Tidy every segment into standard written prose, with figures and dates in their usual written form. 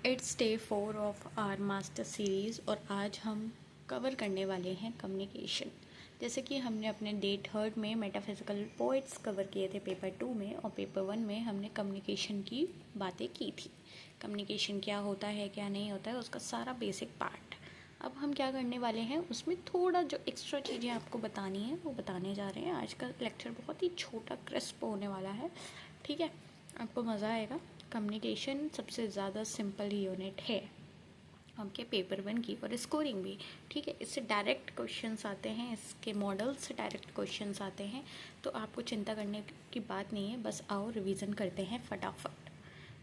It's day 4 of our master series और आज हम कवर करने वाले हैं कम्युनिकेशन। जैसे कि हमने अपने डे 3 में मेटाफिजिकल पोइट्स कवर किए थे पेपर 2 में, और पेपर 1 में हमने कम्युनिकेशन की बातें की थी। कम्युनिकेशन क्या होता है, क्या नहीं होता है, उसका सारा बेसिक पार्ट। अब हम क्या करने वाले हैं, उसमें थोड़ा जो एक्स्ट्रा चीज़ें आपको बतानी है वो बताने जा रहे हैं। आज का लेक्चर बहुत ही छोटा क्रिस्प होने वाला है, ठीक है, आपको मज़ा आएगा। कम्युनिकेशन सबसे ज़्यादा सिंपल यूनिट है आपके पेपर 1 की, और स्कोरिंग भी, ठीक है। इससे डायरेक्ट क्वेश्चंस आते हैं, इसके मॉडल से डायरेक्ट क्वेश्चंस आते हैं, तो आपको चिंता करने की बात नहीं है। बस आओ रिवीजन करते हैं फटाफट,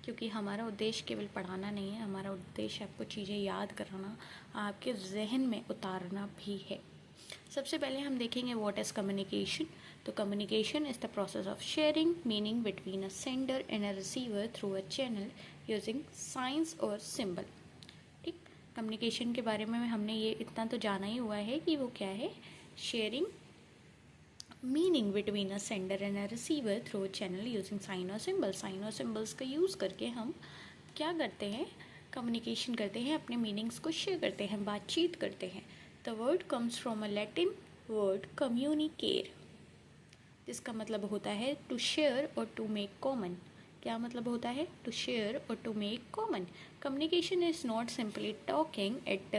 क्योंकि हमारा उद्देश्य केवल पढ़ाना नहीं है, हमारा उद्देश्य आपको चीज़ें याद कराना, आपके जहन में उतारना भी है। सबसे पहले हम देखेंगे व्हाट इज़ कम्युनिकेशन। तो communication is the process of sharing meaning between a sender and a receiver through a channel using science और सिंबल। ठीक, कम्युनिकेशन के बारे में हमने ये इतना तो जाना ही हुआ है कि वो क्या है, sharing meaning between a sender and a receiver through a channel using sign और सिंबल। साइन और सिम्बल्स का यूज़ करके हम क्या करते हैं, कम्युनिकेशन करते हैं, अपने मीनिंग्स को शेयर करते हैं, बातचीत करते हैं। The word comes from a Latin word communicare, जिसका मतलब होता है टू शेयर और टू मेक कॉमन। क्या मतलब होता है, टू शेयर और to make common. Communication is not simply talking, it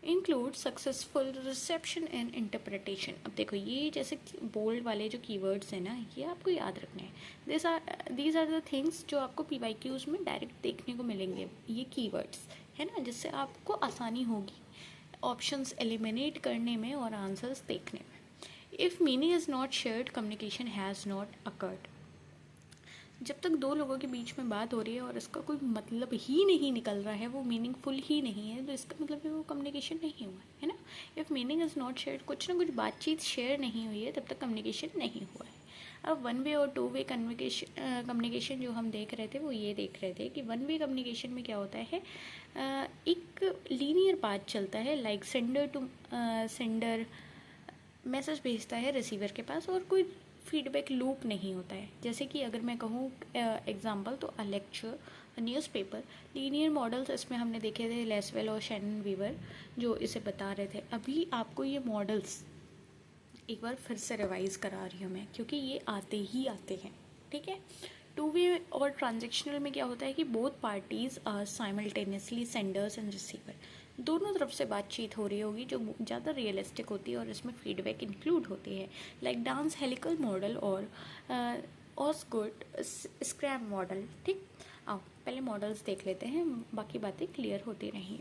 include successful reception and interpretation. अब देखो, ये जैसे बोल्ड वाले जो कीवर्ड्स हैं ना, ये आपको याद रखने हैं। दीज आर द थिंग्स जो आपको PYQs में डायरेक्ट देखने को मिलेंगे, ये कीवर्ड्स है ना, जिससे आपको आसानी होगी ऑप्शंस एलिमिनेट करने में और आंसर्स देखने में। If meaning is not shared, communication has not occurred. जब तक दो लोगों के बीच में बात हो रही है और इसका कोई मतलब ही नहीं निकल रहा है, वो मीनिंगफुल ही नहीं है, तो इसका मतलब है वो कम्युनिकेशन नहीं हुआ है ना। If meaning is not shared, कुछ ना कुछ बातचीत शेयर नहीं हुई है, तब तक कम्युनिकेशन नहीं हुआ है। अब 1 वे और 2 वे कम्युनिकेशन जो हम देख रहे थे, वो ये देख रहे थे कि 1 वे कम्युनिकेशन में क्या होता है, एक लीनियर पाथ चलता है, लाइक सेंडर मैसेज भेजता है रिसीवर के पास और कोई फीडबैक लूप नहीं होता है। जैसे कि अगर मैं कहूँ एग्जांपल, तो अ lecture, a newspaper, linear models इसमें हमने देखे थे, लेसवेल और शैनन वीवर जो इसे बता रहे थे। अभी आपको ये मॉडल्स एक बार फिर से रिवाइज करा रही हूँ मैं, क्योंकि ये आते ही आते हैं, ठीक है। 2 वे और ट्रांजेक्शनल में क्या होता है कि both parties are simultaneously senders and receiver, दोनों तरफ से बातचीत हो रही होगी, जो ज़्यादा रियलिस्टिक होती है और इसमें फीडबैक इंक्लूड होती है, लाइक डांस हेलिकल मॉडल और ऑसगुड स्क्रैम मॉडल। ठीक, आओ पहले मॉडल्स देख लेते हैं, बाकी बातें क्लियर होती रहेंगी।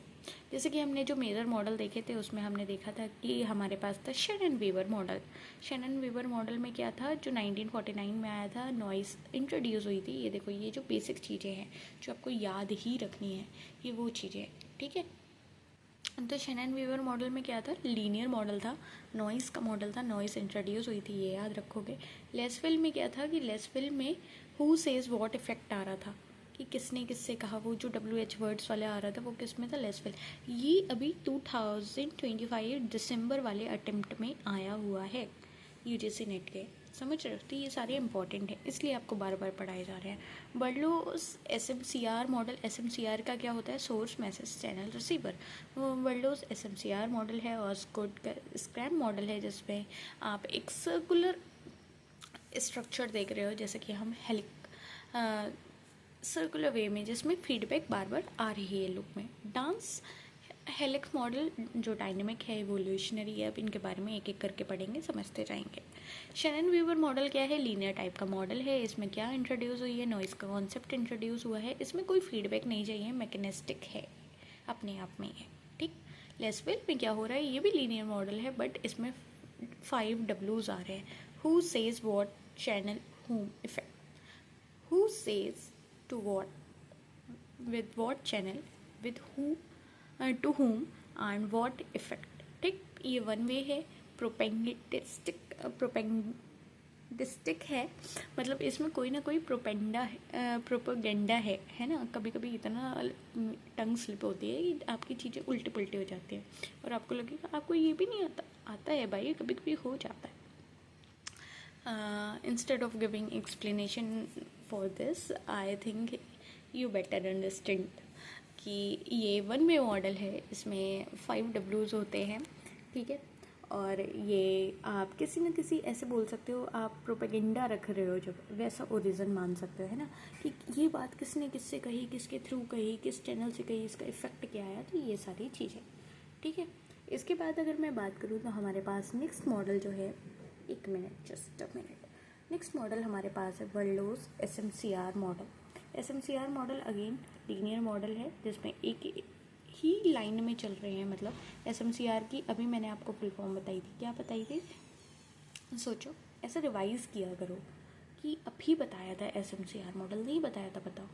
जैसे कि हमने जो मेजर मॉडल देखे थे, उसमें हमने देखा था कि हमारे पास था Shannon Weaver model. Shannon Weaver model में क्या था, जो 1949 में आया था, नॉइस इंट्रोड्यूस हुई थी। ये देखो, ये जो बेसिक चीज़ें हैं जो आपको याद ही रखनी है, ये वो चीज़ें हैं, ठीक है। तो शैनन वीवर मॉडल में क्या था, लीनियर मॉडल था, नॉइस का मॉडल था, नॉइस इंट्रोड्यूस हुई थी, ये याद रखोगे। लेसवेल में क्या था कि लेसवेल में हु सेज व्हाट इफेक्ट आ रहा था, कि किसने किससे कहा, वो जो WH वर्ड्स वाले आ रहा था, वो किस में था, लेसवेल। ये अभी 2025 दिसंबर वाले अटेम्प्ट में आया हुआ है UGC नेट के, समझ रहे हो। तो ये सारे इंपॉर्टेंट है, इसलिए आपको बार बार पढ़ाए जा रहे हैं। बर्लोस SMCR मॉडल, SMCR का क्या होता है, source message channel receiver. Berlo's SMCR model है, और स्क्रैम मॉडल है, जिसमें आप एक सर्कुलर स्ट्रक्चर देख रहे हो, जैसे कि हम सर्कुलर वे में, जिसमें फीडबैक बार बार आ रही है लूप में। डांस हेलिक्स मॉडल जो डायनेमिक है, इवोल्यूशनरी है, अब इनके बारे में एक एक करके पढ़ेंगे, समझते जाएंगे। शैनन वीवर मॉडल क्या है, लीनियर टाइप का मॉडल है। इसमें क्या इंट्रोड्यूस हुई है, नॉइस का कॉन्सेप्ट इंट्रोड्यूस हुआ है, इसमें कोई फीडबैक नहीं चाहिए, मैकेनिस्टिक है, अपने आप में है, ठीक। लेसवेल में क्या हो रहा है, ये भी लीनियर मॉडल है, बट इसमें 5 Ws आ रहे हैं, हु सेज वॉट, चैनल, हुम, effect. Who says to what, with what channel, with who, to whom and what effect। ठीक, ये 1 वे है। प्रोपेंडिस्टिक है, मतलब इसमें कोई ना कोई प्रोपेगेंडा है ना। कभी कभी इतना टंग स्लिप होती है कि आपकी चीज़ें उल्टी पुल्टी हो जाती हैं, और आपको लगेगा आपको ये भी नहीं आता है भाई, कभी कभी हो जाता है। Instead of giving explanation for this, I think you better understand कि ये 1 वे मॉडल है, इसमें 5 डब्ल्यूज़ होते हैं, ठीक है। और ये आप किसी न किसी ऐसे बोल सकते हो, आप प्रोपेगेंडा रख रहे हो जब, वैसा ओरिजिन मान सकते हो, है ना, कि ये बात किसने किससे कही, किसके थ्रू कही, किस चैनल से कही, इसका इफेक्ट क्या आया, तो ये सारी चीज़ें, ठीक है। इसके बाद अगर मैं बात करूँ तो हमारे पास नेक्स्ट मॉडल जो है, एक minute, just a minute, next model हमारे पास है वर्ल्डोस SMCR model. SMCR model again linear model है, जिसमें एक ही लाइन में चल रहे हैं, मतलब SMCR की अभी मैंने आपको फुल फॉर्म बताई थी, क्या बताई थी, सोचो, ऐसा रिवाइज किया करो कि अभी बताया था SMCR मॉडल, नहीं बताया था, बताओ,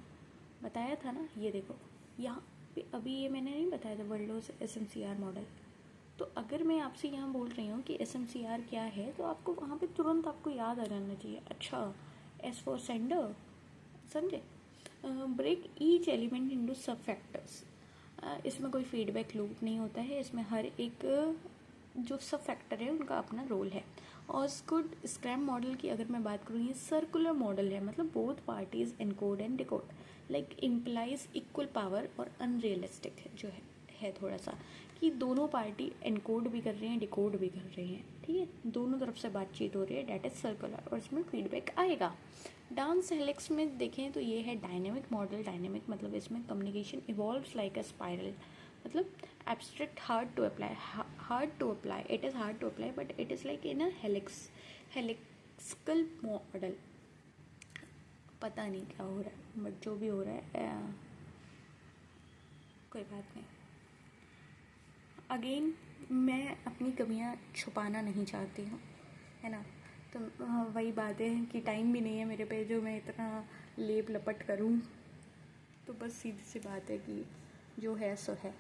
बताया था ना, ये देखो यहाँ पे अभी ये मैंने नहीं बताया था वर्ल्डोस SMCR मॉडल। तो अगर मैं आपसे यहाँ बोल रही हूँ कि SMCR क्या है, तो आपको वहाँ पे तुरंत आपको याद आ जाना चाहिए, अच्छा S फॉर सेंडर, समझे, break each element into sub factors. इसमें कोई फीडबैक लूप नहीं होता है, इसमें हर एक जो सब फैक्टर है उनका अपना रोल है। और स्क्वाड स्क्रैम मॉडल की अगर मैं बात करूँ, ये सर्कुलर मॉडल है, मतलब both parties encode and decode, like implies equal power, और अनरियलिस्टिक है जो है थोड़ा सा, कि दोनों पार्टी एनकोड भी कर रहे हैं, डिकोड भी कर रहे हैं, ठीक है, दोनों तरफ से बातचीत हो रही है, डेट इज सर्कुलर, और इसमें फीडबैक आएगा। डांस हेलिक्स में देखें तो ये है डायनेमिक मॉडल। डायनेमिक मतलब इसमें communication evolves like a spiral, मतलब abstract, hard to apply, it is hard to apply, but it is like in a helical model. पता नहीं क्या हो रहा है, बट जो भी हो रहा है कोई बात नहीं। अगेन मैं अपनी कमियां छुपाना नहीं चाहती हूँ, है ना, तो वही बात है कि टाइम भी नहीं है मेरे पे जो मैं इतना लेप लपट करूँ। तो बस सीधी सी बात है कि जो है सो है,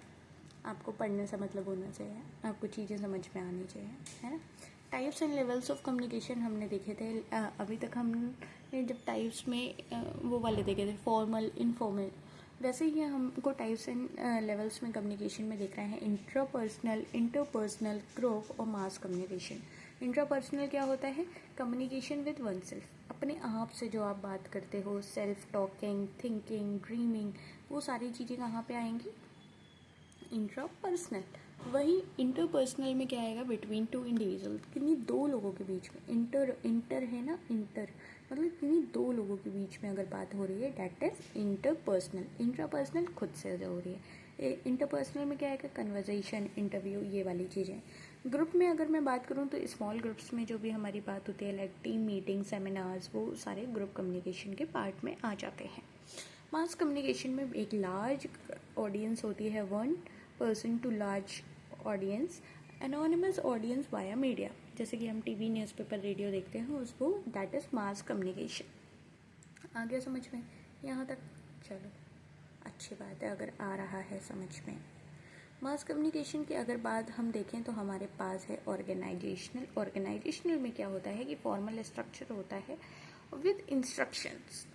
आपको पढ़ने से मतलब होना चाहिए, आपको चीज़ें समझ में आनी चाहिए, है ना। Types and levels of communication हमने देखे थे, अभी तक हमने जब टाइप्स में वो वाले देखे थे, फॉर्मल, इनफॉर्मल, वैसे ही हमको टाइप्स एंड लेवल्स में कम्युनिकेशन में देख रहे हैं इंट्रापर्सनल, इंटरपर्सनल, ग्रुप और मास कम्युनिकेशन। इंट्रापर्सनल क्या होता है, कम्युनिकेशन विद वन सेल्फ, अपने आप से जो आप बात करते हो, सेल्फ टॉकिंग, थिंकिंग, ड्रीमिंग, वो सारी चीज़ें कहाँ पे आएंगी, इंट्रापर्सनल। वही इंटरपर्सनल में क्या आएगा, बिटवीन टू इंडिविजुअल, किन्हीं दो लोगों के बीच में, इंटर है ना, इंटर मतलब किन्हीं दो लोगों के बीच में अगर बात हो रही है, डेट इज इंटरपर्सनल। इंट्रापर्सनल खुद से जो हो रही है, इंटरपर्सनल में क्या आएगा, कन्वर्जेशन, इंटरव्यू, ये वाली चीज़ें। ग्रुप में अगर मैं बात करूँ तो स्मॉल ग्रुप्स में जो भी हमारी बात होती है, लाइक टीम मीटिंग, सेमिनार्स, वो सारे ग्रुप कम्युनिकेशन के पार्ट में आ जाते हैं। मास कम्युनिकेशन में एक लार्ज ऑडियंस होती है, 1 person to large audience, anonymous audience via media, जैसे कि हम टीवी, न्यूज़पेपर, रेडियो देखते हैं उसको, दैट इज़ मास कम्युनिकेशन। आ गया समझ में यहाँ तक, चलो अच्छी बात है अगर आ रहा है समझ में। मास कम्युनिकेशन की अगर बात हम देखें तो हमारे पास है ऑर्गेनाइजेशनल। ऑर्गेनाइजेशनल में क्या होता है कि फॉर्मल स्ट्रक्चर होता है विद इंस्ट्रक्शंस।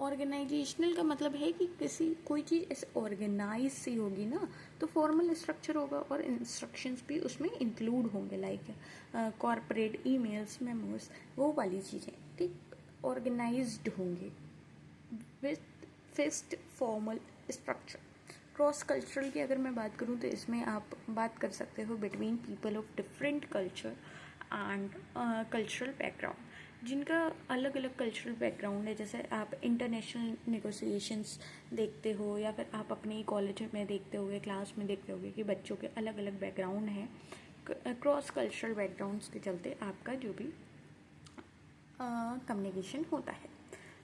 ऑर्गेनाइजेशनल का मतलब है कि किसी कोई चीज़ ऐसे ऑर्गेनाइज सी होगी ना, तो फॉर्मल स्ट्रक्चर होगा और इंस्ट्रक्शंस भी उसमें इंक्लूड होंगे, लाइक कॉर्पोरेट ईमेल्स, मेमोस, वो वाली चीज़ें, ठीक, ऑर्गेनाइज्ड होंगे with fixed formal structure. Cross cultural की अगर मैं बात करूँ तो इसमें आप बात कर सकते हो between people of different culture and cultural background, जिनका अलग अलग कल्चरल बैकग्राउंड है। जैसे आप इंटरनेशनल नेगोशिएशंस देखते हो, या फिर आप अपने कॉलेज में देखते होगे, क्लास में देखते होगे कि बच्चों के अलग अलग बैकग्राउंड हैं। क्रॉस कल्चरल बैकग्राउंड्स के चलते आपका जो भी कम्युनिकेशन होता है।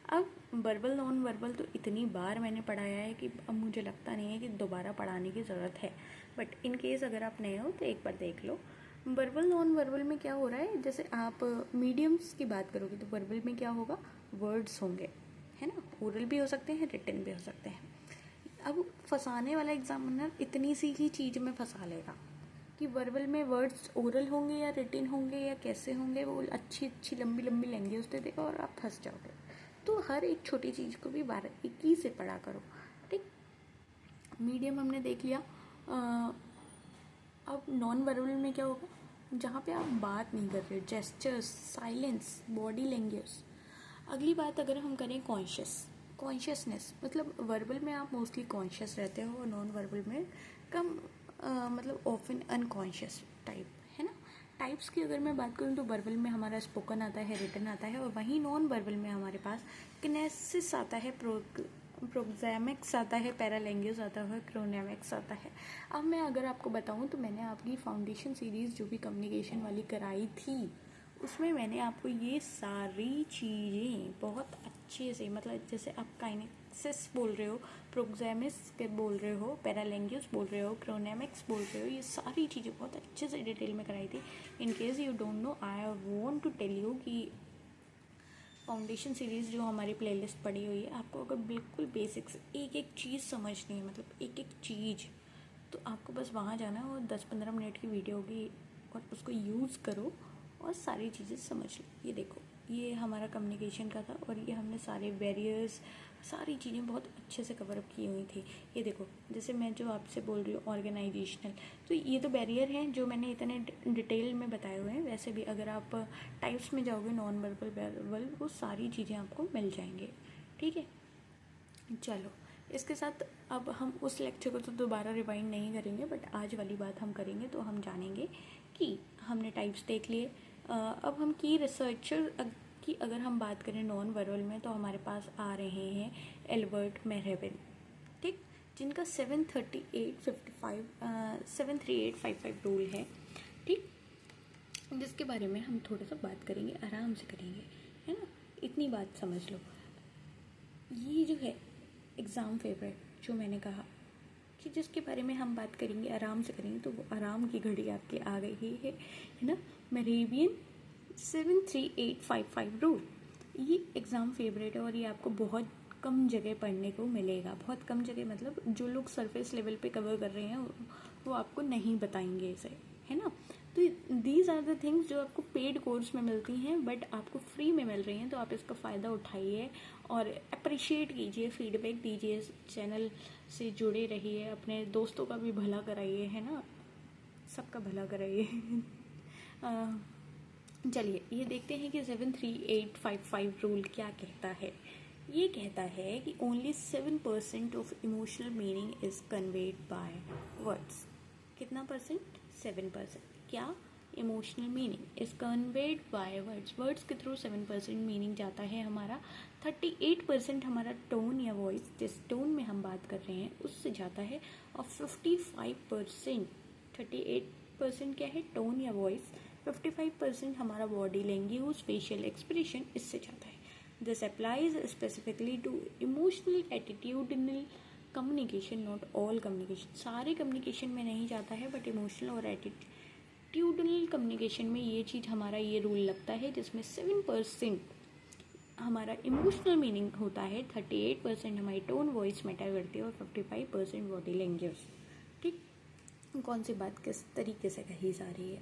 अब वर्बल नॉन वर्बल तो इतनी बार मैंने पढ़ाया है कि अब मुझे लगता नहीं है कि दोबारा पढ़ाने की ज़रूरत है, बट इन केस अगर आप नए हो तो एक बार देख लो। वर्बल नॉन वर्बल में क्या हो रहा है, जैसे आप मीडियम्स की बात करोगे तो वर्बल में क्या होगा, वर्ड्स होंगे, है ना, ओरल भी हो सकते हैं, रिटन भी हो सकते हैं। अब फंसाने वाला एग्जामिनर इतनी सी ही चीज़ में फंसा लेगा कि वर्बल में वर्ड्स ओरल होंगे या रिटन होंगे या कैसे होंगे, वो अच्छी अच्छी लंबी लंबी लैंग्वेज दे देगा और आप फंस जाओगे। तो हर एक छोटी चीज़ को भी 12-21 से पढ़ा करो, ठीक। मीडियम हमने देख लिया। अब नॉन वर्बल में क्या होगा, जहाँ पे आप बात नहीं कर रहे, जेस्चर्स, साइलेंस, बॉडी लैंग्वेज। अगली बात अगर हम करें कॉन्शियस, कॉन्शियसनेस, मतलब वर्बल में आप मोस्टली कॉन्शियस रहते हो और नॉन वर्बल में कम मतलब ऑफन अनकॉन्शियस टाइप, है ना। टाइप्स की अगर मैं बात करूँ तो वर्बल में हमारा स्पोकन आता है, रिटन आता है, और वहीं नॉन वर्बल में हमारे पास किनेसिस आता है, प्रोग्रामिक्स आता है, पैरालैंग्वेज आता है, क्रोनेमिक्स आता है। अब मैं अगर आपको बताऊं तो मैंने आपकी फाउंडेशन सीरीज़ जो भी कम्युनिकेशन वाली कराई थी उसमें मैंने आपको ये सारी चीज़ें बहुत अच्छे से, मतलब जैसे आप काइनेसिस बोल रहे हो, प्रोग्रामिक्स के बोल रहे हो, पैरालैंग्वेज बोल रहे हो, क्रोनेमिक्स बोल रहे हो, ये सारी चीज़ें बहुत अच्छे से डिटेल में कराई थी। In case you don't know, I want to tell you कि फाउंडेशन सीरीज़ जो हमारी प्लेलिस्ट पड़ी हुई है, आपको अगर बिल्कुल बेसिक्स एक एक चीज़ समझनी है, मतलब एक एक चीज़, तो आपको बस वहाँ जाना है और 10-15 मिनट की वीडियो होगी और उसको यूज़ करो और सारी चीज़ें समझ लो। ये देखो, ये हमारा कम्युनिकेशन का था और ये हमने सारे बैरियर्स, सारी चीज़ें बहुत अच्छे से कवर अप की हुई थी। ये देखो, जैसे मैं जो आपसे बोल रही हूँ ऑर्गेनाइजेशनल, तो ये तो बैरियर हैं जो मैंने इतने डिटेल में बताए हुए हैं। वैसे भी अगर आप टाइप्स में जाओगे, नॉन वर्बल, वर्बल, वो सारी चीज़ें आपको मिल जाएंगे, ठीक है। चलो, इसके साथ अब हम उस लेक्चर को तो दोबारा रिवाइंड नहीं करेंगे, बट आज वाली बात हम करेंगे तो हम जानेंगे कि हमने टाइप्स देख लिए। अब हम की रिसर्चर की अगर हम बात करें नॉन वर्बल में, तो हमारे पास आ रहे हैं एल्बर्ट मेहरेबिन, ठीक, जिनका 73855 रूल है, ठीक, जिसके बारे में हम थोड़ा सा बात करेंगे, आराम से करेंगे, है ना। इतनी बात समझ लो, ये जो है एग्ज़ाम फेवरेट जो मैंने कहा कि जिसके बारे में हम बात करेंगे, आराम से करेंगे, तो वो आराम की घड़ी आपकी आ गई है ना। मेहरेबियन 73855 रूल, ये एग्ज़ाम फेवरेट है और ये आपको बहुत कम जगह पढ़ने को मिलेगा। बहुत कम जगह मतलब जो लोग सरफेस लेवल पे कवर कर रहे हैं वो आपको नहीं बताएंगे इसे, है ना। तो दीज आर द थिंग्स जो आपको पेड कोर्स में मिलती हैं बट आपको फ्री में मिल रही हैं, तो आप इसका फ़ायदा उठाइए और अप्रिशिएट कीजिए, फीडबैक दीजिए, चैनल से जुड़े रहिए, अपने दोस्तों का भी भला कराइए, है ना, सबका भला कराइए। चलिए ये देखते हैं कि 73855 रूल क्या कहता है। ये कहता है कि only 7% of emotional meaning is conveyed by words. कितना परसेंट? 7%। क्या? Emotional meaning is conveyed by words, words के थ्रू 7% मीनिंग जाता है हमारा। 38% हमारा टोन या वॉइस, जिस टोन में हम बात कर रहे हैं उससे जाता है, और 55%, 38% क्या है? टोन या वॉइस, 55% हमारा बॉडी लैंग्वेज, फेशियल एक्सप्रेशन, इससे जाता है। This applies specifically to emotional attitudinal communication, not all communication. सारे कम्युनिकेशन में नहीं जाता है, बट इमोशनल और एटीट्यूडनल कम्युनिकेशन में ये चीज़, हमारा ये रूल लगता है, जिसमें 7% हमारा इमोशनल मीनिंग होता है, 38% हमारी टोन वॉइस मैटर करती है और 55% बॉडी लैंग्वेज, ठीक। कौन सी बात किस तरीके से कही जा रही है।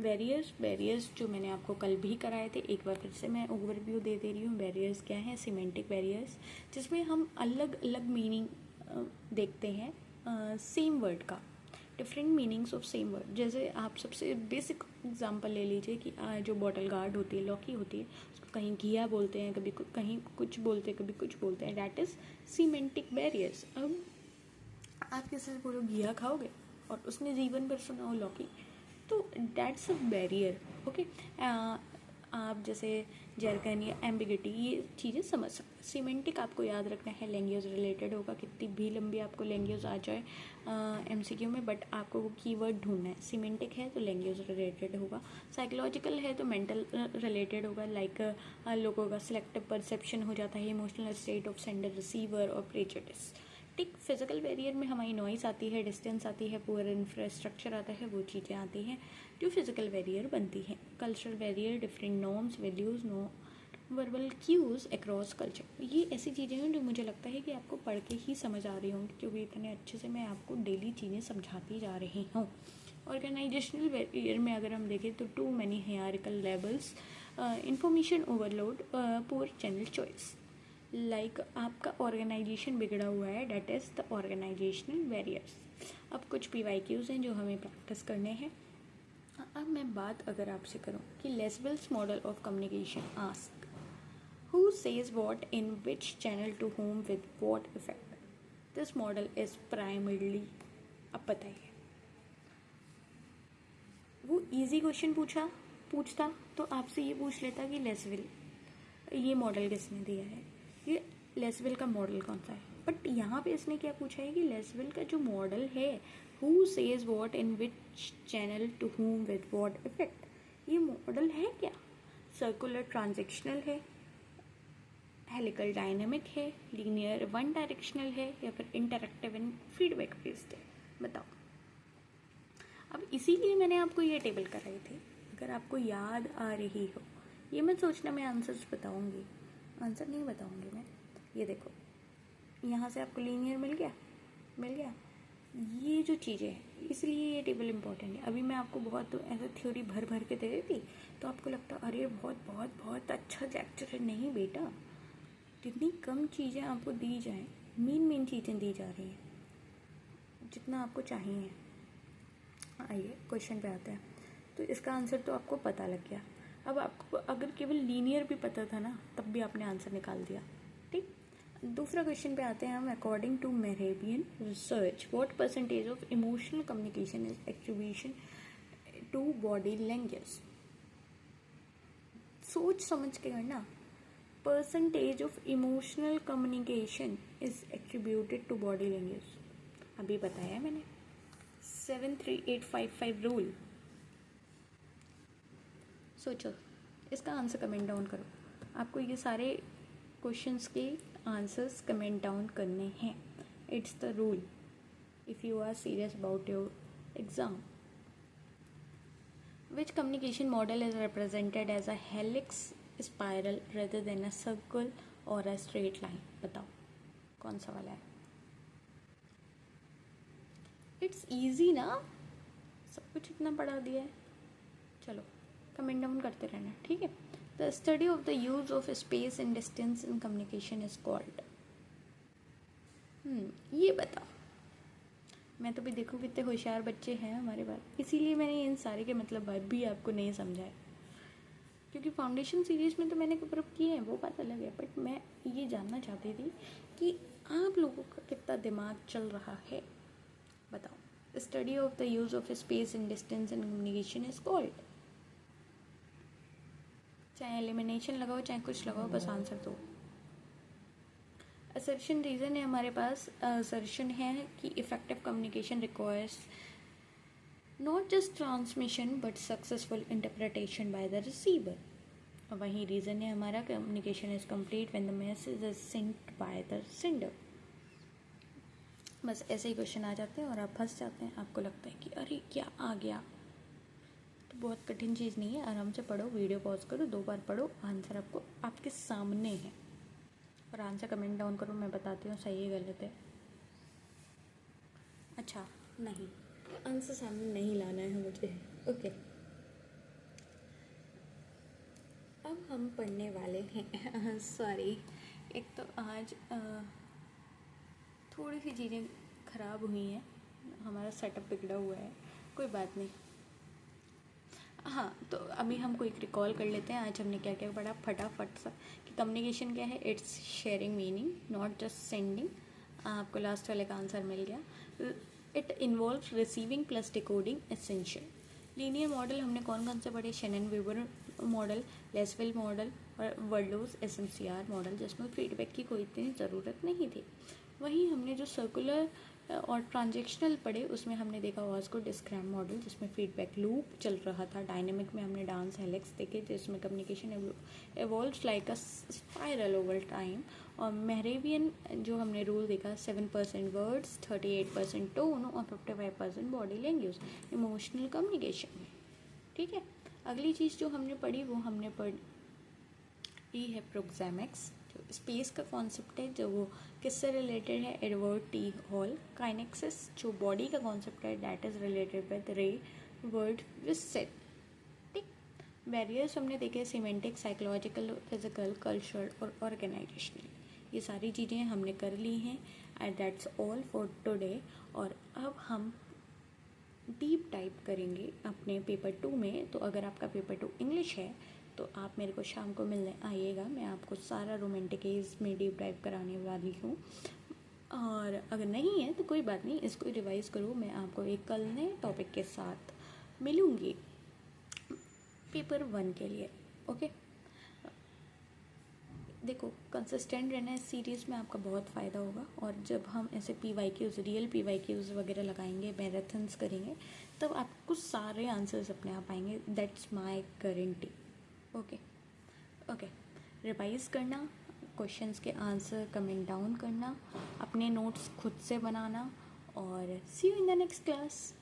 बैरियर्स जो मैंने आपको कल भी कराए थे, एक बार फिर से मैं ओवरव्यू दे रही हूँ। बैरियर्स क्या है? सिमेंटिक बैरियर्स, जिसमें हम अलग अलग मीनिंग देखते हैं सेम वर्ड का, different meanings of same word. जैसे आप सबसे बेसिक एग्जांपल ले लीजिए कि जो बॉटल गार्ड होती है, लौकी होती है, उसको कहीं घिया बोलते हैं, कभी कहीं कुछ बोलते हैं, कभी कुछ बोलते हैं, दैट इज़ सीमेंटिक बैरियर्स। अब आप किसी से बोलो घिया खाओगे और उसने जीवन भर सुना हो लौकी, तो दैट्स अ बैरियर, ओके। आप जैसे जर्गन या एम्बिगिटी, ये चीज़ें समझ सकते। सीमेंटिक आपको याद रखना है, लैंग्वेज रिलेटेड होगा, कितनी भी लंबी आपको लैंग्वेज आ जाए एमसीक्यू में, बट आपको वो कीवर्ड ढूंढना है। सीमेंटिक है तो लैंग्वेज रिलेटेड होगा, साइकोलॉजिकल है तो मेंटल रिलेटेड होगा, लाइक लोगों का सिलेक्टिव परसेप्शन हो जाता है, emotional state of sender receiver और प्रेजुडिस, ठीक। फिजिकल बैरियर में हमारी नॉइस आती है, डिस्टेंस आती है, पुअर इंफ्रास्ट्रक्चर आता है, वो चीज़ें आती हैं जो फिजिकल बैरियर बनती हैं। Cultural barrier, different norms, values, no verbal cues across culture, ये ऐसी चीज़ें हैं जो मुझे लगता है कि आपको पढ़ के ही समझ आ रही होंगी, क्योंकि इतने अच्छे से मैं आपको डेली चीज़ें समझाती जा रही हूँ। ऑर्गेनाइजेशनल बैरियर में अगर हम देखें तो too many hierarchical levels, information overload, poor channel choice, like आपका ऑर्गेनाइजेशन बिगड़ा हुआ है, that is the organisational barriers. अब कुछ PYQs हैं जो हमें प्रैक्टिस करने हैं। अब मैं बात अगर आपसे करूं कि Lasswell's model of communication ask, who says what in which channel to whom with what effect. This model is primarily, अब बताइए, वो इजी क्वेश्चन पूछता तो आपसे ये पूछ लेता कि लेसविल ये मॉडल किसने दिया है, ये लेसविल का मॉडल कौन सा है। बट यहाँ पे इसने क्या पूछा है कि लेसविल का जो मॉडल है, who says what in which channel to whom with what effect, ये मॉडल है क्या? सर्कुलर ट्रांजेक्शनल है, हेलिकल डायनेमिक है, लीनियर वन डायरेक्शनल है, या फिर इंटरैक्टिव एंड फीडबैक बेस्ड है? बताओ। अब इसीलिए मैंने आपको ये टेबल कराई थी, अगर आपको याद आ रही हो। ये मत सोचना मैं आंसर्स बताऊंगी, आंसर नहीं बताऊंगी मैं। ये देखो, यहाँ से आपको लीनियर मिल गया। ये जो चीज़ें हैं, इसलिए ये टेबल इम्पोर्टेंट है। अभी मैं आपको बहुत ऐसा थ्योरी भर भर के दे देती तो आपको लगता अरे बहुत बहुत बहुत अच्छा लेक्चर है। नहीं बेटा, जितनी कम चीज़ें आपको दी जाएं, मेन चीज़ें दी जा रही हैं जितना आपको चाहिए। आइए क्वेश्चन पे आते हैं। तो इसका आंसर तो आपको पता लग गया। अब आपको अगर केवल लीनियर भी पता था ना, तब भी आपने आंसर निकाल दिया। ठीक, दूसरा क्वेश्चन पे आते हैं हम। According to Mehrabian research, what percentage of emotional communication is attribution to body language? सोच समझ के करना। Percentage of emotional communication is attributed to body language, अभी बताया मैंने, 73855 रूल। सोचो, इसका आंसर कमेंट डाउन करो। आपको ये सारे क्वेश्चंस के आंसर्स कमेंट डाउन करने हैं। It's the rule if you are serious about your exam. Which communication model is represented as a helix spiral rather than a circle और अ स्ट्रेट लाइन? बताओ कौन सा वाला है? इट्स ईजी ना, सब कुछ इतना पढ़ा दिया है। चलो कमेंट डाउन करते रहना, ठीक है। The study of the use of space and distance in communication is called. ये बताओ। मैं तो भी देखूँ कितने होशियार बच्चे हैं हमारे पास, इसीलिए मैंने इन सारे के मतलब भी आपको नहीं समझाया, क्योंकि फाउंडेशन सीरीज में तो मैंने कवर किए हैं, वो बात अलग है। बट मैं ये जानना चाहती थी कि आप लोगों का कितना दिमाग चल रहा है। बताओ। Study of the use of space and distance in communication is called. चाहे एलिमिनेशन लगाओ चाहे कुछ लगाओ, बस आंसर दो। असर्शन रीज़न है हमारे पास। असर्शन है कि effective communication requires not just transmission but successful interpretation by the receiver. और वही रीज़न है हमारा, communication is complete when the message is sent by the sender. बस ऐसे ही क्वेश्चन आ जाते हैं और आप फंस जाते हैं। आपको लगता है कि अरे क्या आ गया। तो बहुत कठिन चीज़ नहीं है, आराम से पढ़ो, वीडियो पॉज करो, 2 बार पढ़ो, आंसर आपको आपके सामने है। और आंसर कमेंट डाउन करो, मैं बताती हूँ सही है गलत है। अच्छा नहीं, आंसर सामने नहीं लाना है मुझे, ओके। अब हम पढ़ने वाले हैं सॉरी, एक तो आज थोड़ी सी चीज़ें ख़राब हुई हैं, हमारा सेटअप बिगड़ा हुआ है, कोई बात नहीं। हाँ, तो अभी हम क्विक रिकॉल कर लेते हैं। आज हमने क्या क्या पढ़ा फटाफट सा, कि कम्युनिकेशन क्या है, it's sharing meaning not just sending. आपको लास्ट वाले का आंसर मिल गया। It involve receiving plus decoding essential. Linear model हमने कौन कौन से पढ़े? शेनन वेबर मॉडल, लेसवेल मॉडल और वर्डलोज SMCR मॉडल, जिसमें फीडबैक की कोई इतनी ज़रूरत नहीं थी। वहीं हमने जो सर्कुलर और ट्रांजेक्शनल पढ़े, उसमें हमने देखा वास्को डिस्क्राम मॉडल, जिसमें फीडबैक लूप चल रहा था। डायनेमिक में हमने डांस हेलिक्स देखे, जिसमें communication evolves like a spiral over time. और मेहरेबियन जो हमने रूल देखा, 7% वर्ड्स, 38% टोन और 55% बॉडी लैंग्वेज इमोशनल कम्युनिकेशन में। ठीक है, अगली चीज़ जो हमने पढ़ी वो हमने पढ़ी है प्रोक्सेमिक्स, जो स्पेस का कॉन्सेप्ट है, जो वो किससे रिलेटेड है? Edward T hall. काइनेक्सिस जो बॉडी का कॉन्सेप्ट है, दैट इज रिलेटेड विद रे वर्ड विसेट। ठीक, बैरियर्स हमने देखे, सीमेंटिक, साइकोलॉजिकल, फिजिकल, कल्चरल और ऑर्गेनाइजेशनल। ये सारी चीज़ें हमने कर ली हैं and that's all for today. और अब हम डीप टाइप करेंगे अपने पेपर 2 में। तो अगर आपका पेपर 2 इंग्लिश है तो तो आप मेरे को शाम को मिलने आइएगा, मैं आपको सारा रोमांटिकेज में डीप डाइव कराने वाली हूँ। और अगर नहीं है तो कोई बात नहीं, इसको रिवाइज करो, मैं आपको एक कल नए टॉपिक के साथ मिलूँगी पेपर 1 के लिए। ओके, देखो कंसिस्टेंट रहना इस सीरीज़ में आपका बहुत फ़ायदा होगा। और जब हम ऐसे PYQs, रियल PYQs वगैरह लगाएंगे, मैराथन्स करेंगे, तब आपको सारे आंसर्स अपने आप आएंगे। That's my guarantee. Okay okay, revise करना, क्वेश्चंस के आंसर कमेंट डाउन करना, अपने नोट्स खुद से बनाना, और see you in the next class.